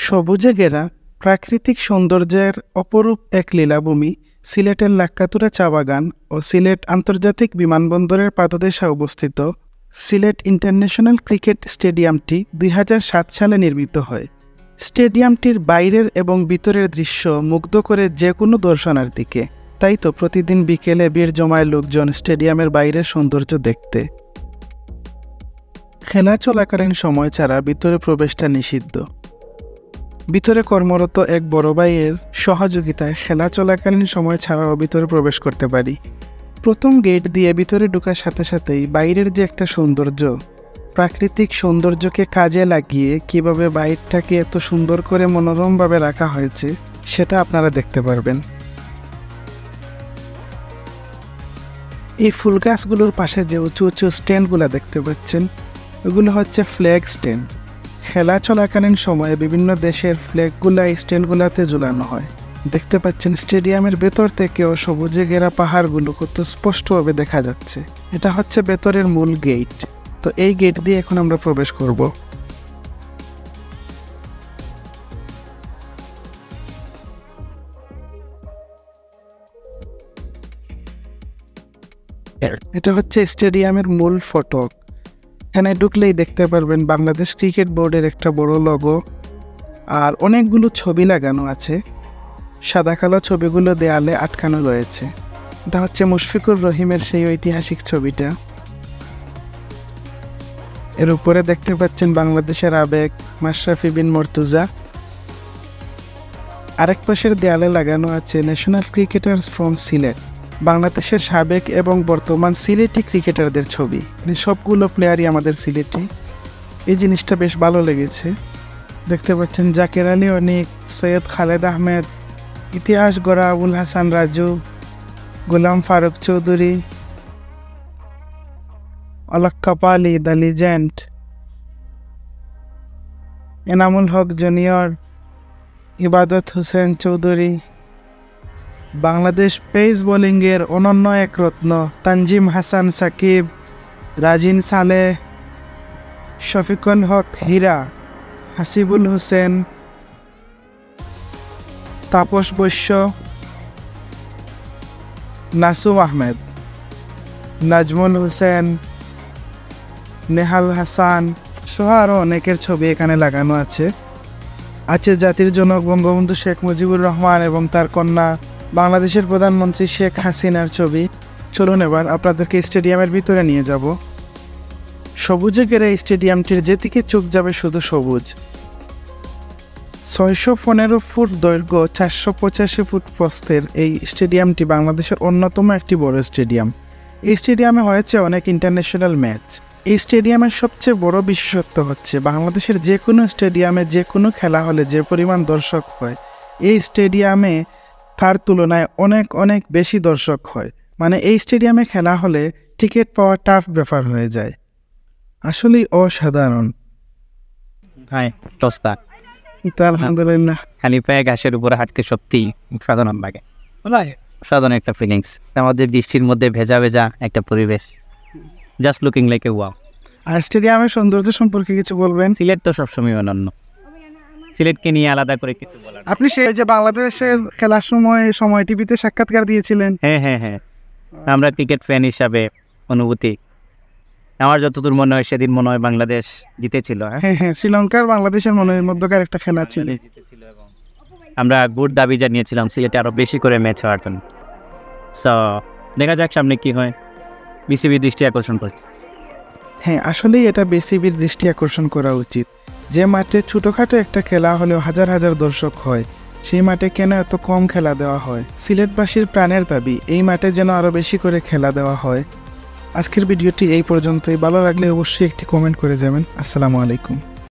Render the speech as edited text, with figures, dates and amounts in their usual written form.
সবুজে ঘেরা প্রাকৃতিক সৌন্দর্যের অপরূপ এক লীলাভূমি সিলেটের লাক্কাতুরা চা বাগান ও সিলেট আন্তর্জাতিক বিমানবন্দরের পাদদেশে অবস্থিত সিলেট ইন্টারন্যাশনাল ক্রিকেট স্টেডিয়ামটি 2007 সালে নির্মিত হয়। স্টেডিয়ামটির বাইরের এবং ভিতরের দৃশ্য মুগ্ধ করে যে কোনো দর্শনার্থীকে। তাই তো প্রতিদিন বিকেলে ভিড় জমায় লোকজন স্টেডিয়ামের বাইরের সৌন্দর্য দেখতে। খেলা চলাকালীন সময় ছাড়া ভিতরে প্রবেশটা নিষিদ্ধ। ভিতরে কর্মরত এক বড় ভাইয়ের সহযোগিতায় খেলা চলাকালীন সময় ছাড়াও ভিতরে প্রবেশ করতে পারি। প্রথম গেট দিয়ে ভিতরে ঢোকার সাথে সাথেই বাইরের যে একটা সৌন্দর্য, প্রাকৃতিক সৌন্দর্যকে কাজে লাগিয়ে কিভাবে বাইরটাকে এত সুন্দর করে মনোরমভাবে রাখা হয়েছে সেটা আপনারা দেখতে পারবেন। এই ফুল গাছগুলোর পাশে যে উঁচু উঁচু স্ট্যান্ডগুলো দেখতে পাচ্ছেন, ওগুলো হচ্ছে ফ্ল্যাগ স্ট্যান্ড। খেলা চলাকালীন সময়ে বিভিন্ন দেশের ফ্ল্যাগগুলো এই স্ট্যান্ডগুলোতে ঝুলানো হয়। দেখতে পাচ্ছেন স্টেডিয়ামের ভেতর থেকেও সবুজে ঘেরা পাহাড়গুলো কত স্পষ্টভাবে দেখা যাচ্ছে। এটা হচ্ছে ভেতরের মূল গেট। তো এই গেট দিয়ে এখন আমরা প্রবেশ করব। এটা হচ্ছে স্টেডিয়ামের মূল ফটক। এখানে ঢুকলেই দেখতে পারবেন বাংলাদেশ ক্রিকেট বোর্ডের একটা বড় লোগো আর অনেকগুলো ছবি লাগানো আছে। সাদা কালো ছবিগুলো দেয়ালে আটকানো রয়েছে। এটা হচ্ছে মুশফিকুর রহিমের সেই ঐতিহাসিক ছবিটা। এর উপরে দেখতে পাচ্ছেন বাংলাদেশের আবেগ মাশরাফি বিন মর্তুজা। আরেক পাশের দেয়ালে লাগানো আছে ন্যাশনাল ক্রিকেটার্স ফ্রম সিলেট, বাংলাদেশের সাবেক এবং বর্তমান সিলেটি ক্রিকেটারদের ছবি। সবগুলো প্লেয়ারই আমাদের সিলেটি। এই জিনিসটা বেশ ভালো লেগেছে। দেখতে পাচ্ছেন জাকের আলী অনিক, সৈয়দ খালেদ আহমেদ, ইতিহাস গড়া Abul Hasan Raju, Golam Faruk Chowdhury, Alok Kapali the legend, Enamul Haque junior, Ebadot Hossain Chowdhury, Bangladesh pace বোলিংয়ের অনন্য এক রত্ন তানজিম হাসান সাকিব, রাজিন সালেহ, শফিকুল হক হীরা, হাসিবুল হোসেন, তাপস বৈশ্য, নাসুম আহমেদ, নাজমুল হোসেন, নেহাল হাসান সহ আরও অনেকের ছবি এখানে লাগানো আছে। জাতির জনক বঙ্গবন্ধু শেখ মুজিবুর রহমান এবং তার কন্যা বাংলাদেশের প্রধানমন্ত্রী শেখ হাসিনার ছবি। চলুন এবার আপনাদেরকে স্টেডিয়ামের ভিতরে নিয়ে যাব। সবুজে ঘেরা স্টেডিয়ামটির যেদিকে চোখ যাবে শুধু সবুজ। 615 ফুট দৈর্ঘ্য, 485 ফুট প্রস্থের এই স্টেডিয়ামটি বাংলাদেশের অন্যতম একটি বড় স্টেডিয়াম। এই স্টেডিয়ামে হয়েছে অনেক ইন্টারন্যাশনাল ম্যাচ। এই স্টেডিয়ামের সবচেয়ে বড় বিশেষত্ব হচ্ছে বাংলাদেশের যে কোনো স্টেডিয়ামে যে কোনো খেলা হলে যে পরিমাণ দর্শক হয়, এই স্টেডিয়ামে তার তুলনায় অনেক অনেক বেশি দর্শক হয়। মানে এই স্টেডিয়ামে খেলা হলে টিকিট পাওয়া টাফ ব্যাপার হয়ে যায়। আসলেই অসাধারণ। আলহামদুলিল্লাহ, খালি পায়ে ঘাসের উপরে হাঁটতে সত্যি সাধারণ লাগে। সাধারণ একটা ফিলিংস। আমাদের বৃষ্টির মধ্যে ভেজা ভেজা একটা পরিবেশ, just looking like a wow. আর স্টেডিয়ামের সৌন্দর্য সম্পর্কে কিছু বলবেন? সিলেট তো সবসময় অনন্য, সিলেটকে নিয়ে আলাদা করে কিছু বলার। আপনি সেই যে বাংলাদেশের খেলার সময় টিভিতে সাক্ষাৎকার দিয়েছিলেন। হ্যাঁ, আমরা ক্রিকেট ফ্যান হিসাবে অনুভূতি, আমার যতদূর মনে হয় সেদিন মনে হয় বাংলাদেশ জিতেছিল। হ্যাঁ, শ্রীলঙ্কার বাংলাদেশের মধ্যকার একটা খেলা ছিল। আমরা গুড দাবি জানিয়েছিলাম সিলেটে আরো বেশি করে ম্যাচ হওয়ার জন্য। সো দেখা যাক সামনে কি হয়। বিসিবির দৃষ্টি আকর্ষণ করছে। হ্যাঁ, আসলেই এটা বিসিবির দৃষ্টি আকর্ষণ করা উচিত। যে মাঠে ছোটোখাটো একটা খেলা হলেও হাজার হাজার দর্শক হয়, সেই মাঠে কেন এত কম খেলা দেওয়া হয়? সিলেটবাসীর প্রাণের দাবি এই মাঠে যেন আরও বেশি করে খেলা দেওয়া হয়। আজকের ভিডিওটি এই পর্যন্তই। ভালো লাগলে অবশ্যই একটি কমেন্ট করে যাবেন। আসসালামু আলাইকুম।